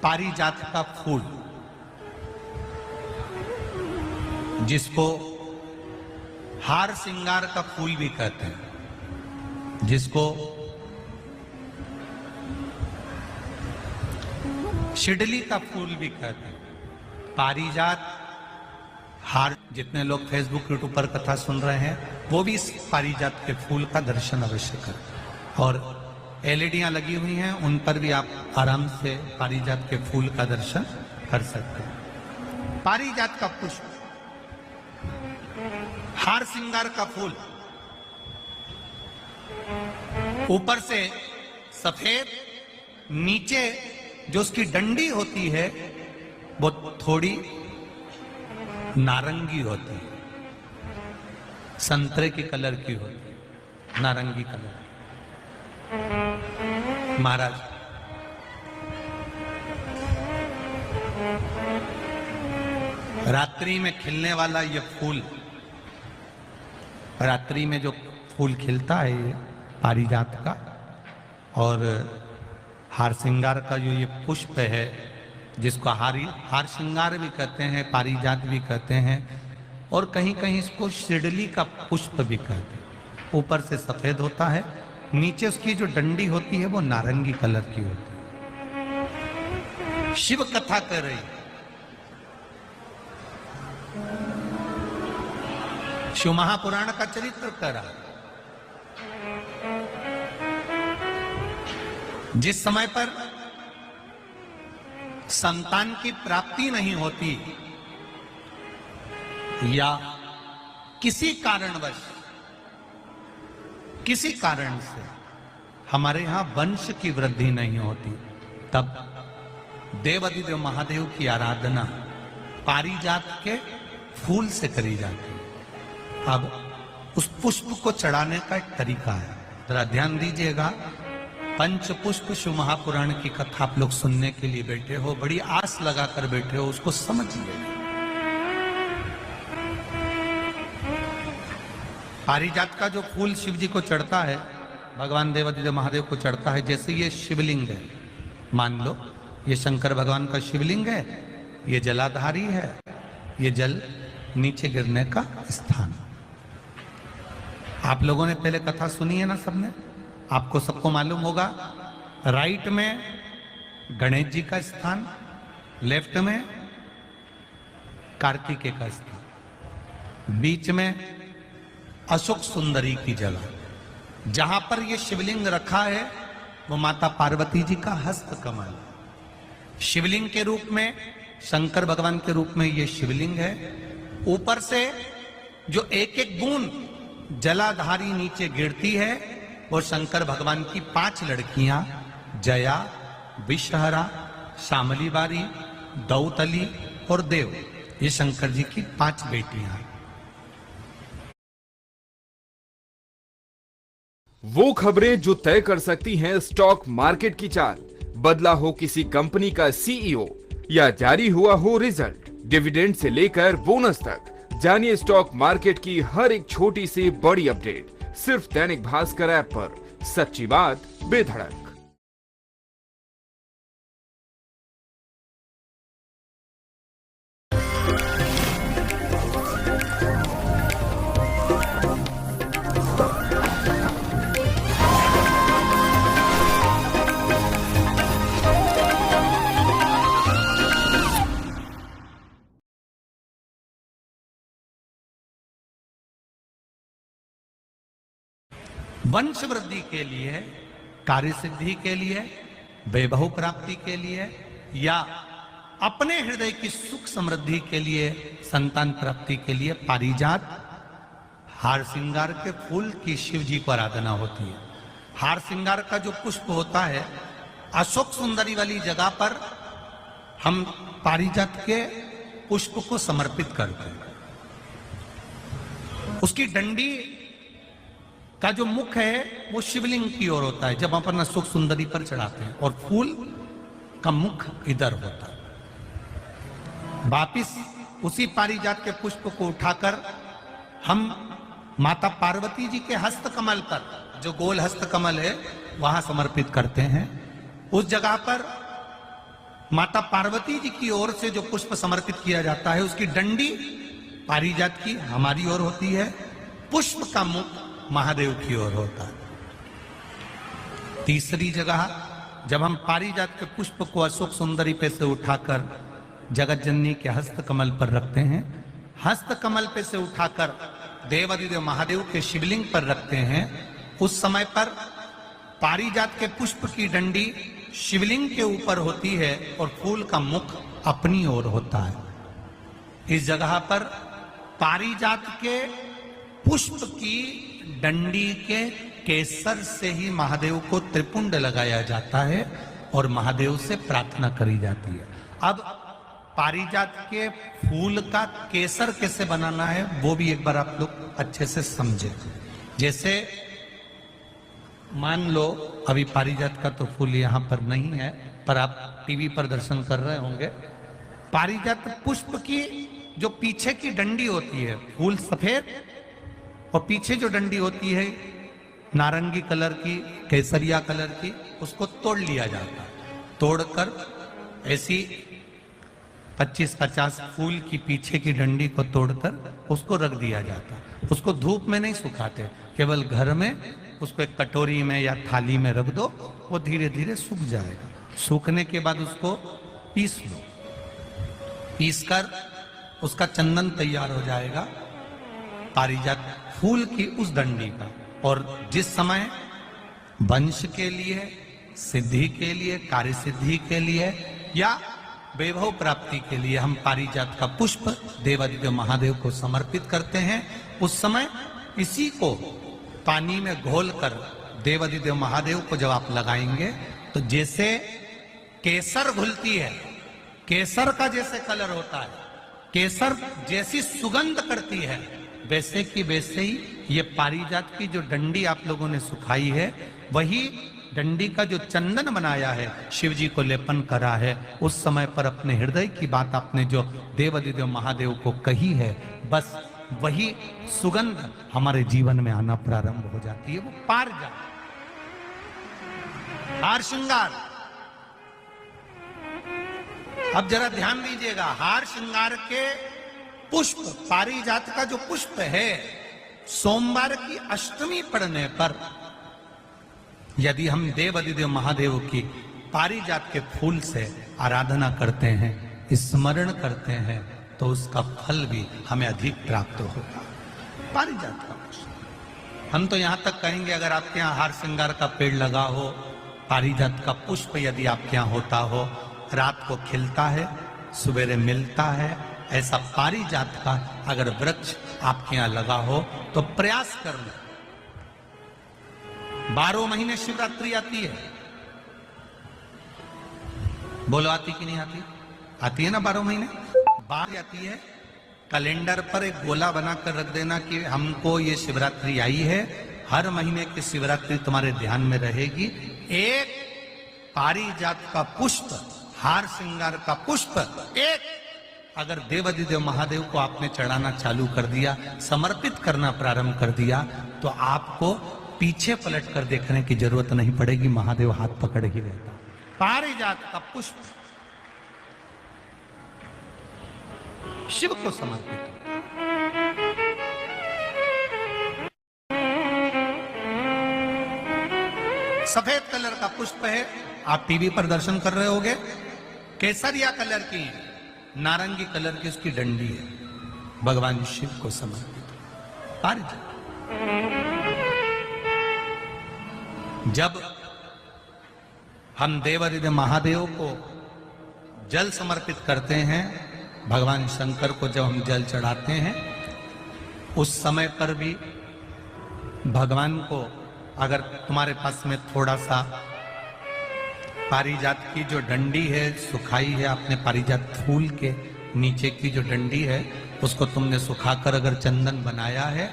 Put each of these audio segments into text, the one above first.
पारिजात का फूल, जिसको हार श्रृंगार का फूल भी कहते हैं, जिसको शिडली का फूल भी कहते हैं। पारिजात हार, जितने लोग फेसबुक यूट्यूब पर कथा सुन रहे हैं वो भी इस पारिजात के फूल का दर्शन अवश्य करें। और एलईडियां लगी हुई हैं, उन पर भी आप आराम से पारिजात के फूल का दर्शन कर सकते हैं। पारिजात का पुष्प, हार श्रृंगार का फूल, ऊपर से सफेद, नीचे जो उसकी डंडी होती है वो थोड़ी नारंगी होती है, संतरे की कलर की होती है, नारंगी कलर। महाराज रात्रि में खिलने वाला ये फूल, रात्रि में जो फूल खिलता है ये पारिजात का, और हार श्रृंगार का जो ये पुष्प है, जिसको हार श्रृंगार भी कहते हैं, पारिजात भी कहते हैं, और कहीं कहीं इसको शिडली का पुष्प भी कहते हैं। ऊपर से सफेद होता है, नीचे उसकी जो डंडी होती है वो नारंगी कलर की होती है। शिव कथा कर रही, शिव महापुराण का चरित्र कर रहा। जिस समय पर संतान की प्राप्ति नहीं होती या किसी कारणवश, किसी कारण से हमारे यहां वंश की वृद्धि नहीं होती, तब देवाधिदेव महादेव की आराधना पारिजात के फूल से करी जाती है। अब उस पुष्प को चढ़ाने का एक तरीका है, जरा ध्यान दीजिएगा। पंच पुष्प शिव महापुराण की कथा आप लोग सुनने के लिए बैठे हो, बड़ी आस लगाकर बैठे हो, उसको समझिए। पारिजात का जो फूल शिव जी को चढ़ता है, भगवान देवाधिदेव महादेव को चढ़ता है, जैसे ये शिवलिंग है, मान लो ये शंकर भगवान का शिवलिंग है, ये जलाधारी है, ये जल नीचे गिरने का स्थान। आप लोगों ने पहले कथा सुनी है ना सबने, आपको सबको मालूम होगा। राइट में गणेश जी का स्थान, लेफ्ट में कार्तिकेय का स्थान, बीच में अशोक सुंदरी की जगह। जहां पर यह शिवलिंग रखा है वो माता पार्वती जी का हस्त कमल, शिवलिंग के रूप में, शंकर भगवान के रूप में यह शिवलिंग है। ऊपर से जो एक एक बूंद जलाधारी नीचे गिरती है वो शंकर भगवान की 5 लड़कियां, जया, विषहरा, शामली बारी, दौतली और देव, ये शंकर जी की 5 बेटियां हैं। वो खबरें जो तय कर सकती हैं स्टॉक मार्केट की चाल, बदला हो किसी कंपनी का सीईओ या जारी हुआ हो रिजल्ट, डिविडेंड से लेकर बोनस तक, जानिए स्टॉक मार्केट की हर एक छोटी से बड़ी अपडेट सिर्फ दैनिक भास्कर ऐप पर। सच्ची बात बेधड़क। वंश वृद्धि के लिए, कार्य सिद्धि के लिए, वैभव प्राप्ति के लिए, या अपने हृदय की सुख समृद्धि के लिए, संतान प्राप्ति के लिए पारिजात हार श्रृंगार के फूल की शिव जी को आराधना होती है। हार श्रृंगार का जो पुष्प होता है, अशोक सुंदरी वाली जगह पर हम पारिजात के पुष्प को समर्पित करते हैं। उसकी डंडी का जो मुख है वो शिवलिंग की ओर होता है जब अपन अशोक सुंदरी पर चढ़ाते हैं, और फूल का मुख इधर होता है। वापिस उसी पारिजात के पुष्प को उठाकर हम माता पार्वती जी के हस्त कमल पर, जो गोल हस्त कमल है, वहां समर्पित करते हैं। उस जगह पर माता पार्वती जी की ओर से जो पुष्प समर्पित किया जाता है उसकी डंडी पारिजात की हमारी ओर होती है, पुष्प का मुख महादेव की ओर होता है। तीसरी जगह जब हम पारिजात के पुष्प को अशोक सुंदरी पे से उठाकर जगत जननी के हस्त कमल पर रखते हैं, हस्त कमल पे से उठाकर देवादिदेव महादेव के शिवलिंग पर रखते हैं, उस समय पर पारिजात के पुष्प की डंडी शिवलिंग के ऊपर होती है और फूल का मुख अपनी ओर होता है। इस जगह पर पारिजात के पुष्प की डंडी के केसर से ही महादेव को त्रिपुंड लगाया जाता है और महादेव से प्रार्थना करी जाती है। अब पारिजात के फूल का केसर कैसे बनाना है वो भी एक बार आप लोग अच्छे से समझे। जैसे मान लो अभी पारिजात का तो फूल यहां पर नहीं है, पर आप टीवी पर दर्शन कर रहे होंगे। पारिजात पुष्प की जो पीछे की डंडी होती है, फूल सफेद और पीछे जो डंडी होती है नारंगी कलर की, केसरिया कलर की, उसको तोड़ लिया जाता है। तोड़कर ऐसी 25-50 फूल की पीछे की डंडी को तोड़कर उसको रख दिया जाता है। उसको धूप में नहीं सुखाते, केवल घर में उसको एक कटोरी में या थाली में रख दो, वो धीरे धीरे सूख जाएगा। सूखने के बाद उसको पीस लो, पीसकर उसका चंदन तैयार हो जाएगा पारिजात फूल की उस डंडी का। और जिस समय वंश के लिए, सिद्धि के लिए, कार्य सिद्धि के लिए या वैभव प्राप्ति के लिए हम पारिजात का पुष्प देवादिदेव महादेव को समर्पित करते हैं, उस समय इसी को पानी में घोलकर देवादिदेव महादेव को जब आप लगाएंगे तो जैसे केसर घुलती है, केसर का जैसे कलर होता है, केसर जैसी सुगंध करती है, वैसे की वैसे ही ये पारिजात की जो डंडी आप लोगों ने सुखाई है, वही डंडी का जो चंदन बनाया है, शिव जी को लेपन करा है, उस समय पर अपने हृदय की बात आपने जो देवादिदेव महादेव को कही है, बस वही सुगंध हमारे जीवन में आना प्रारंभ हो जाती है। वो पारिजात हार श्रृंगार। अब जरा ध्यान दीजिएगा, हार श्रृंगार के पुष्प, पारिजात का जो पुष्प है, सोमवार की अष्टमी पड़ने पर यदि हम देवादिदेव महादेव की पारिजात के फूल से आराधना करते हैं, स्मरण करते हैं, तो उसका फल भी हमें अधिक प्राप्त होगा। पारिजात का पुष्प, हम तो यहां तक कहेंगे अगर आपके यहाँ हार श्रृंगार का पेड़ लगा हो, पारिजात का पुष्प यदि आपके यहाँ होता हो, रात को खिलता है, सवेरे मिलता है, ऐसा पारिजात का अगर वृक्ष आपके यहाँ लगा हो तो प्रयास करना। 12 महीने शिवरात्रि आती है, बोलो आती कि नहीं आती? आती है ना 12 महीने बाद आती है। कैलेंडर पर एक गोला बनाकर रख देना कि हमको ये शिवरात्रि आई है, हर महीने की शिवरात्रि तुम्हारे ध्यान में रहेगी। एक पारिजात का पुष्प, हार श्रृंगार का पुष्प, एक अगर देवादिदेव महादेव को आपने चढ़ाना चालू कर दिया, समर्पित करना प्रारंभ कर दिया, तो आपको पीछे पलट कर देखने की जरूरत नहीं पड़ेगी, महादेव हाथ पकड़ ही रहता। पारिजात का पुष्प शिव को समर्पित। सफेद कलर का पुष्प है, आप टीवी पर दर्शन कर रहे होंगे। केसरिया कलर की, नारंगी कलर की उसकी डंडी है, भगवान शिव को समर्पित पारिजात। जब हम देवादिदेव महादेव को जल समर्पित करते हैं, भगवान शंकर को जब हम जल चढ़ाते हैं, उस समय पर भी भगवान को अगर तुम्हारे पास में थोड़ा सा पारिजात की जो डंडी है सुखाई है, आपने पारिजात फूल के नीचे की जो डंडी है उसको तुमने सुखाकर अगर चंदन बनाया है,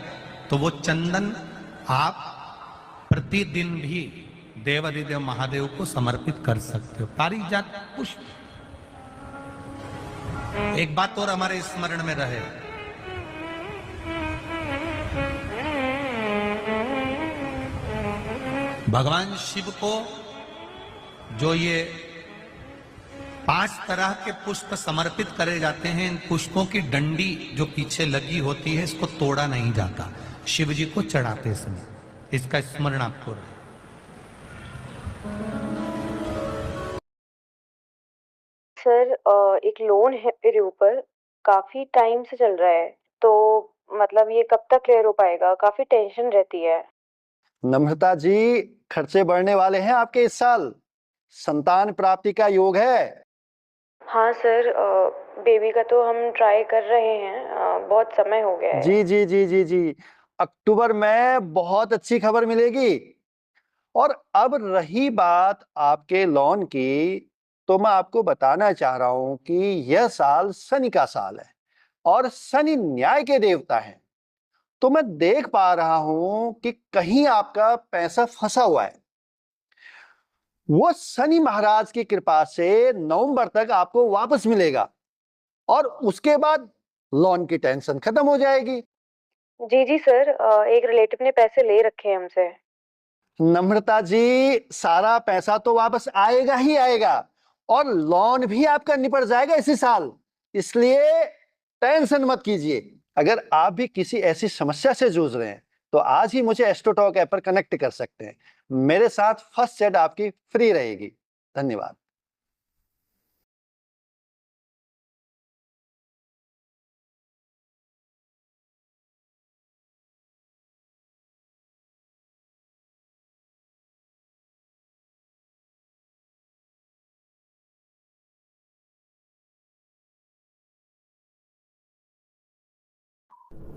तो वो चंदन आप प्रतिदिन भी देवादिदेव महादेव को समर्पित कर सकते हो। पारिजात पुष्प। एक बात और हमारे स्मरण में रहे, भगवान शिव को जो ये 5 तरह के पुष्प समर्पित करे जाते हैं। इन पुष्पों की डंडी जो पीछे लगी होती है, इसको तोड़ा नहीं जाता शिव जी को चढ़ाते समय। इसका स्मरण आपको रहे। सर एक लोन है मेरे ऊपर, काफी टाइम से चल रहा है, तो मतलब ये कब तक क्लियर हो पाएगा? काफी टेंशन रहती है। नम्रता जी, खर्चे बढ़ने वाले हैं आपके इस साल। संतान प्राप्ति का योग है। हाँ सर, बेबी का तो हम ट्राई कर रहे हैं, बहुत समय हो गया है। जी जी जी जी जी, अक्टूबर में बहुत अच्छी खबर मिलेगी। और अब रही बात आपके लोन की, तो मैं आपको बताना चाह रहा हूं कि यह साल शनि का साल है और शनि न्याय के देवता हैं। तो मैं देख पा रहा हूं कि कहीं आपका पैसा फंसा हुआ है। वो शनि महाराज की कृपा से नवंबर तक आपको वापस मिलेगा और उसके बाद लोन की टेंशन खत्म हो जाएगी। जी जी सर, एक रिलेटिव ने पैसे ले रखे हैं हमसे। नम्रता जी, सारा पैसा तो वापस आएगा ही आएगा और लोन भी आपका निपट जाएगा इसी साल, इसलिए टेंशन मत कीजिए। अगर आप भी किसी ऐसी समस्या से जूझ रहे हैं तो आज ही मुझे एस्ट्रोटॉक ऐप पर कनेक्ट कर सकते हैं। मेरे साथ फर्स्ट सेट आपकी फ्री रहेगी। धन्यवाद।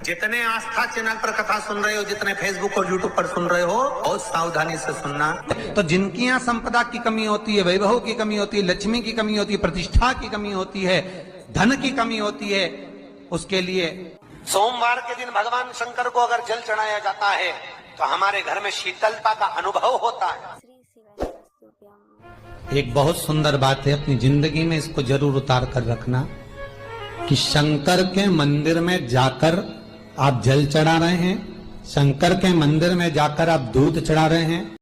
जितने आस्था चैनल पर कथा सुन रहे हो, जितने फेसबुक और यूट्यूब पर सुन रहे हो, बहुत सावधानी से सुनना। तो जिनकी यहाँ संपदा की कमी होती है, वैभव की कमी होती है, लक्ष्मी की कमी होती है, प्रतिष्ठा की कमी होती है, धन की कमी होती है, उसके लिए सोमवार के दिन भगवान शंकर को अगर जल चढ़ाया जाता है तो हमारे घर में शीतलता का अनुभव होता है। एक बहुत सुंदर बात है, अपनी जिंदगी में इसको जरूर उतार कर रखना कि शंकर के मंदिर में जाकर आप जल चढ़ा रहे हैं, शंकर के मंदिर में जाकर आप दूध चढ़ा रहे हैं,